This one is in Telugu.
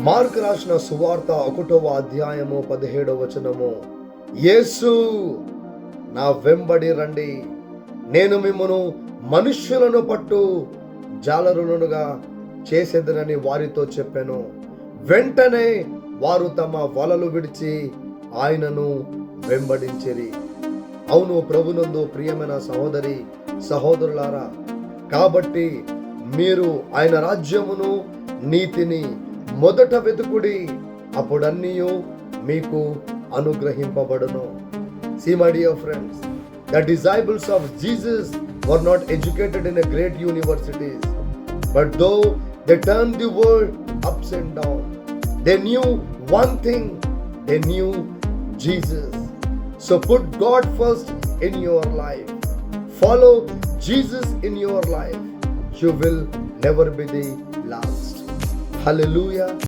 మార్కు రాసిన సువార్త 1వ అధ్యాయము 17వ వచనము, యేసు నా వెంబడి రండి, నేను మిమ్మును మనుష్యులను పట్టు జాలరులనుగా చేసేదనని వారితో చెప్పాను. వెంటనే వారు తమ వలలు విడిచి ఆయనను వెంబడించిరి. అవును ప్రభునందు ప్రియమైన సహోదరి సహోదరులారా, కాబట్టి మీరు ఆయన రాజ్యమును నీతిని మొదట వెతుకుడి, అప్పుడన్నీయు మీకు అనుగ్రహింపబడును. See my dear friends, the disciples of Jesus were not educated in a great universities, but though they turned the world upside down, they knew one thing, they knew Jesus. So put God first in your life. Follow Jesus in your life. You will never be the last. Hallelujah.